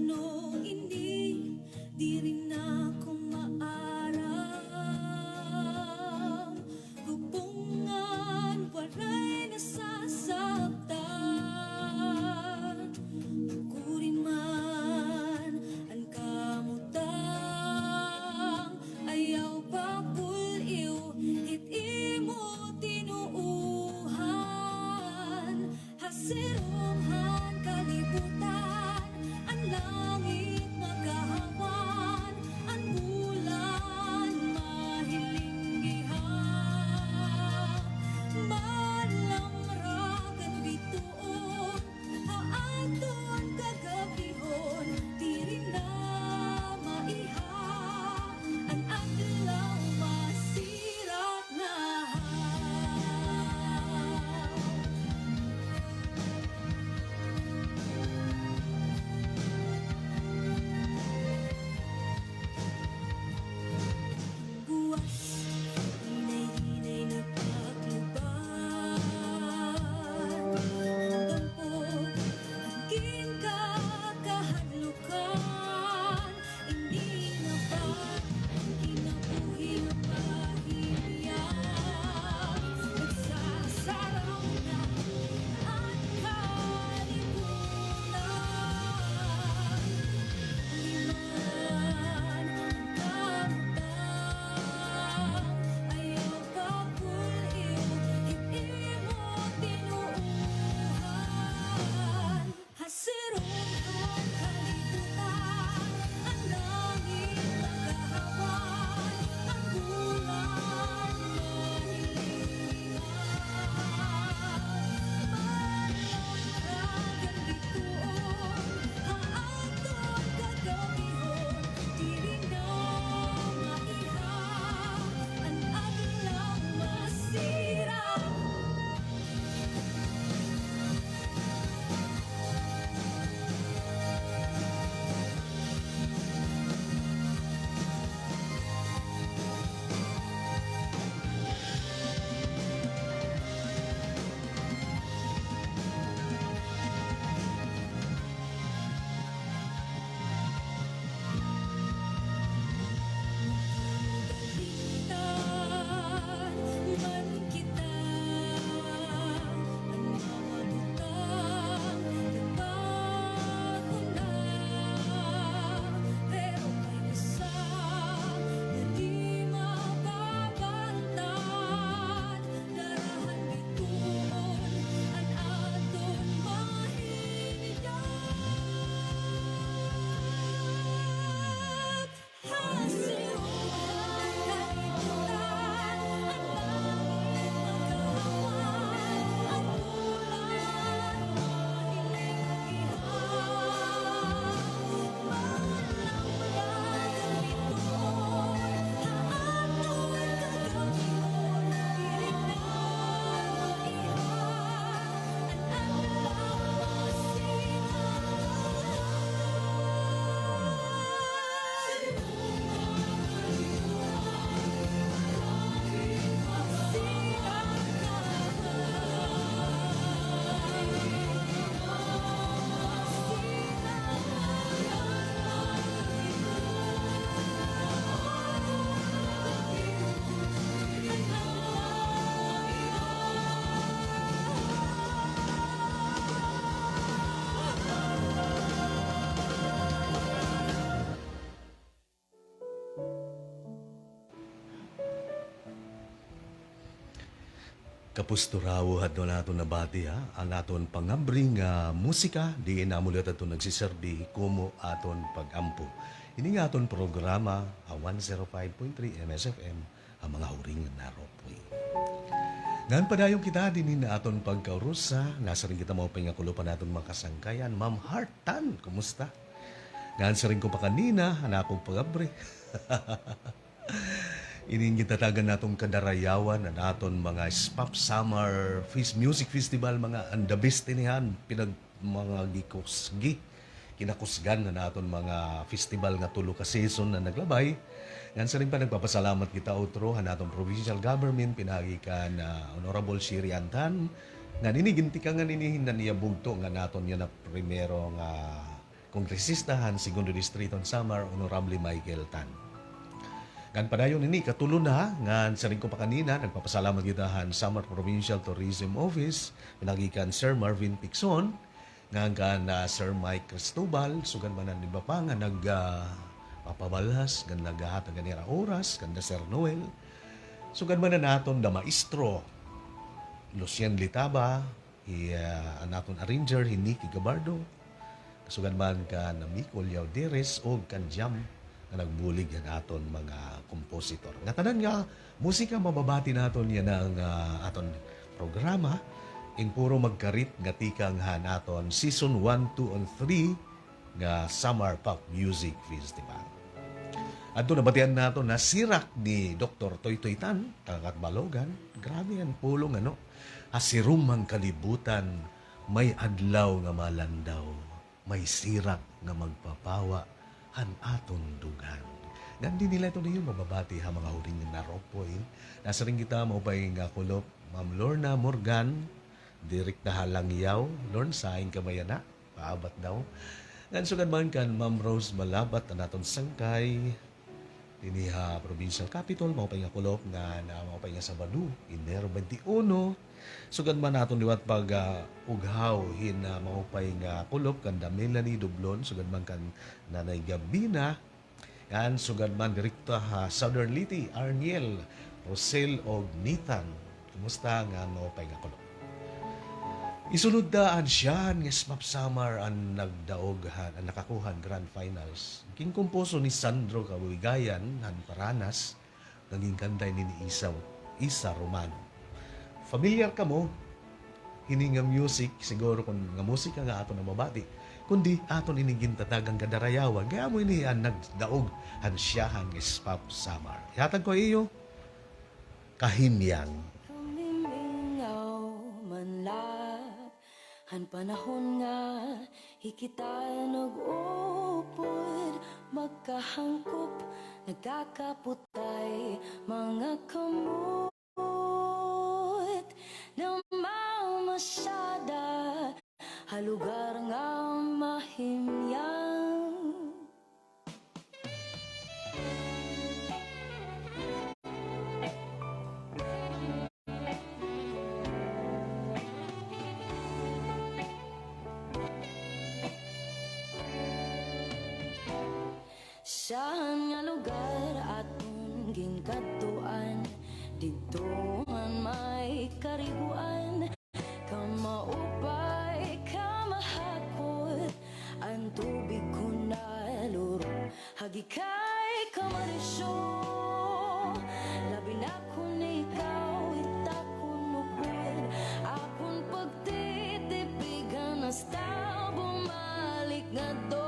no hindi di rin ako maaram gupungan walay nasasaktan kurin man ang kamutang ayaw papuliw hit imo tinuuhan hasirumhan kalibutan ang langit magahawan ang bulan mahilinggihan malamragan bituon haaton kagabihon diri na maiha ang adlaw masirat na buwas hinay-hinay nagpakluban hanggang po hanggang kakahadlukan hindi na ba kinabuhi ng pahilya nagsasaraw na ang kalibutan liman ang kamutang ayaw papuliw hindi mo tinuuhan hasirumhan kalibutan ang langit magahawan ang bulan mahilinggihan malamragan bituon haaton kagabihon dili na maiha ang adlaw masira man kita ang mga butang nagbago na pero may isa na di mababantad darahan bituon ang aton mahinidad hasirumhan kalibutan ang langit magahawan ang bulan mahilinggihan malamragan bituon haaton kagabihon dili na maiha ang adlaw Kapusturaw hadto naton nabati ha ang aton pangabring musika di namulat aton nagsiserbi kumo aton pagampo. Ini nga aton programa 105.3 MSFM ang mga huring naropoy. Ngan padayong kita din na aton pagkaurusa, nasa rin kita mau pangakulupan aton mga kasangkayan. Ma'am Hartan, kumusta? Ngan sa rin ko pa kanina, anakong pagabre. Ining gitatagan natong kadarayawan na naton mga SPAP Summer Music Festival mga andabis tinihan pinag mga gikusgi kinakusgan na naton mga festival nga tulo ka season na naglabay. Ngan sa rin pa nagpapasalamat kita utro naton provincial government pinagi ka na Honorable Shiri Antan nga niniginti ka nga ninihin na niya bugto nga naton yan na primero nga Kongresistahan Segundo Distrito Samar Honorable Michael Tan. Ngan padayon ini katulo na ngan sa ring ko pa kanina nagpapasalamat gitahan Samar Provincial Tourism Office pinagikan Sir Marvin Picson ngan kan Sir Mike Cristobal sugan manan di ba pa nga papabalas ngan nagahatag ganira oras kan Sir Noel sugan manan naton da maestro Lucien Litaba anaton arranger Hiniki Gabardo kasugan man kan Micol Yauderes o kan Jam na nagbulig yan aton mga kompositor. Nga tanan nga, musika mababati naton yan ang aton programa. In puro magkarit nga tikang naton season 1, 2, and 3 nga Summer Pop Music Festival. Adto nabatian naton na sirak ni Dr. Toy Tan, tagat Balogan. Grabe yan, pulong ano. Asirumang kalibutan, may adlaw nga malandaw, may sirak nga magpapawa, han aton dugan. Nandi nila ito niyo mababati ha mga huling na naropoy. Nasa rin kita maupay nga kulop, Ma'am Lorna Morgan, direct na halangyaw, Lorn, saing kamayana, paabat daw. Ngan sugan man kan Ma'am Rose Malabat, na naton sangkay, diniha Provincial Capital, maupay nga kulop, nga maupay nga Sabado, Enero 21, sugan man naton liwat pag ughaw hin maupay nga kulop kan Melanie Dublon sugan man kan Nanay Gabina yan sugan man direkta Southern Liti Arniel Rosel og Nathan kumusta nga maupay nga kulop isulod daan siya nga Smap Samar ang nagdaog ang nakakuhan Grand Finals king komposo ni Sandro Kawigayan han Paranas naging kanday ni Isa Romano. Familiar ka mo, hindi nga music, siguro kung nga musika nga ato na mabati, kundi aton inigin tatagang kadarayawan, kaya mo ini ang nagdaog, hansyahan ng Smap Samar. Yatag ko iyo, kahinyang. Kumimingaw man lang ang panahon nga hikita nag-upod magkahangkop nagkakaputay mga kamot na mamasyada halugar nga mahimyang saan nga lugar atong ginkaduan dito man may kariguan kamaupay kamahakot ang tubig ko na luro hagikay kamarisyo labi na kun ikaw itakunupod akong pagtitipigan hasta bumalik nga do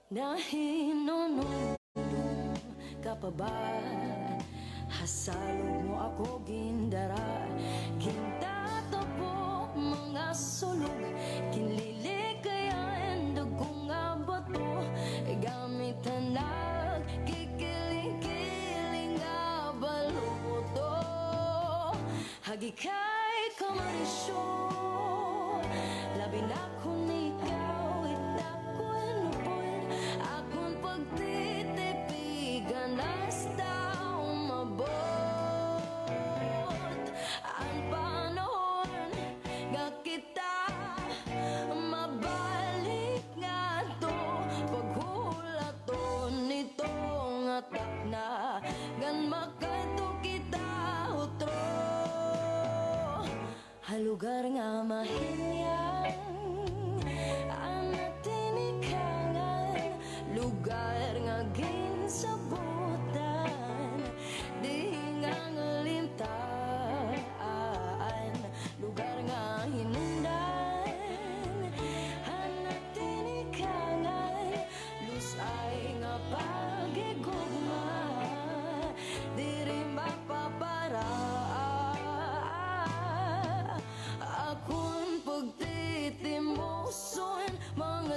Nahinunong ka pa ba? Hasalog mo ako gindara Kintato po mga sulog Kinlilikayan dugong nga bato Gamit hanag kikiling-kiling nga baluto Hagikay kamarisyo Labi na kung ikaw itakunupod Akong pagtitipigan hasta umabot Ang panahon nga kita mabalik nga to Paghulaton nitong atak na Gan makato kita utro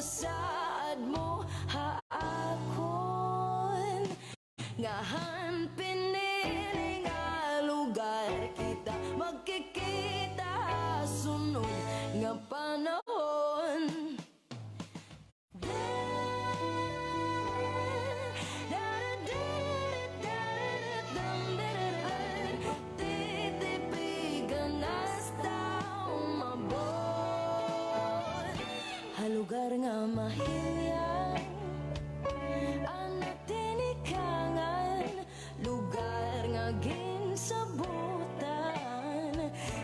masaad mo haakon nga pinili nga lugar kita magkikita sunod nga panahon. Lugar nga mahiyang anak tinikangan, lugar nga ginsabutan,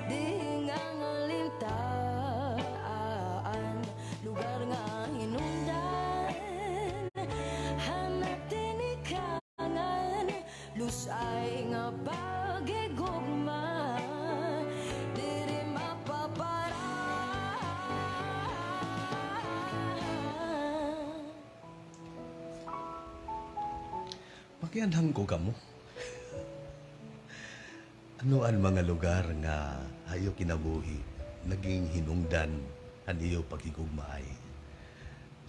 di nga ngalintaan, lugar nga hinungdan, anak tinikangan, lusay nga pagigugma, diri mapapara. Pakianhang ko kamo. Ano ang mga lugar nga ayo kinabuhi, naging hinungdan, ang iyo pagigugmaay.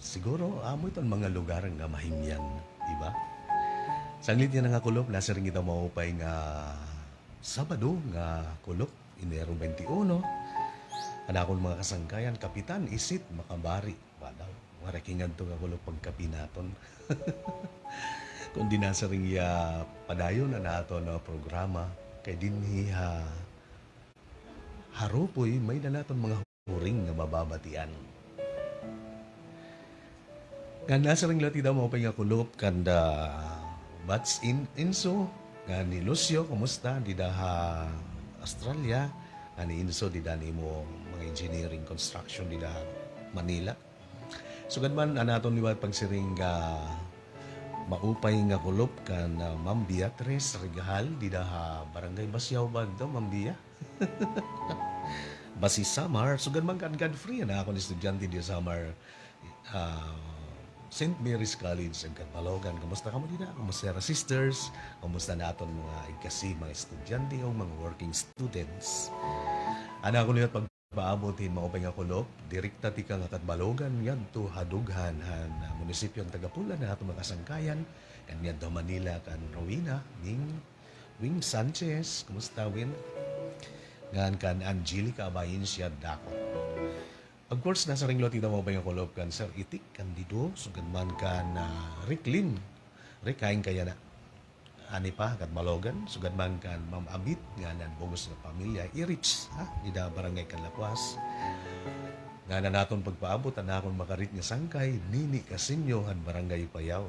Siguro, amo itong mga lugar nga mahimyan, di ba? Sanglit yan nga kulop, nasa rin kita maupay nga Sabado nga kulop, Enero 21. Anakon mga kasangkayan, Kapitan Isit Makabari. Wadaw, warakingan to nga kulop pagkapinaton. Kundi nasa rin padayon na nato na programa, kay dinhi harupoy may na naton mga huring nga mababatian. Nga nasa rin lati daw maupay nga kulop, kanda Bats Inso, nga ni Lucio, kumusta? Di daha Australia, nga ni Inso, di dani mo mga engineering construction, di daha Manila. Sugad man, anaton liwat pagsiring maupay nga kulop kan Ma'am Beatrice Regahal, di daha Barangay Basyaw ba ito, Ma'am Bia? Basi Samar, sugad man kan Godfrey, na ako ni estudyante di Samar, St. Mary's College ang Katbalogan. Kumusta ka mo dina? Kumusta ra sisters? Kumusta naton mga ikasi, mga estudyante o mga working students? Ana ko niyot pagpaabotin maupay nga kulop, direkta ti ka nga Katbalogan, yan to hadughan han munisipyo ang Tagapula na ato mga kasangkayan, yan yan do Manila kan Rowena, Wing Sanchez, kumusta Win? Ngan kan Angelica Abayin siya Dako. Of course, nasa ring loti na mo ba yung kulop kan Sir Itik, Candido, sugad man kan Rick Lim, Rick, kain kaya na. Ani pa, kat Malogan, sugad man kan Ma'am Abit, nga nan bugos na pamilya, i-reach, ha? Di da barangay Kalapwas. Nga na naton pagpaabot, na akong makarit nga sangkay, Nini Casinyo, han barangay Payaw,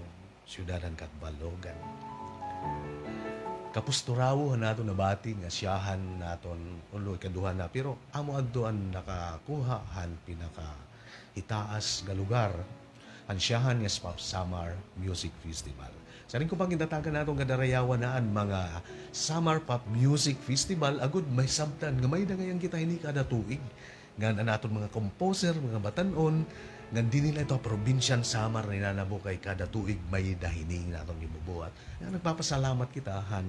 syudadan kat Balogan. Kapusturawo naton nabati nga siyahan naton ulo ikaduhan na, pero amo adtoan nakakuha han pinaka itaas nga lugar ang siyahan nga Summer Music Festival. Sa rin ko pang indatagan naton nga darayawan naan mga Summer Pop Music Festival, agud may sabtan nga may dangayang kita hini kada tuig nga naton mga composer, mga batanon nga di nila ito probinsyan Samar na nanabukay kada tuig may dahining naton gibubuhat. Nga nagpapasalamat kita han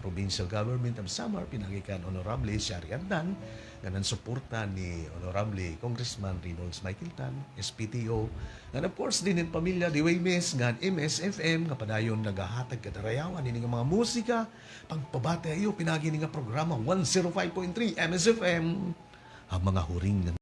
Provincial Government of Samar, pinagikan Honorable Shari Ardan, nga nansuporta ni Honorable Congressman Reynolds Michael Tan, SPTO, nga of course din in pamilya di Waymes, nga MSFM, nga padayon nagahatag kadarayawan, ini nga mga musika, pagpabate ayo, pinagi nga programa 105.3 MSFM, ang mga huring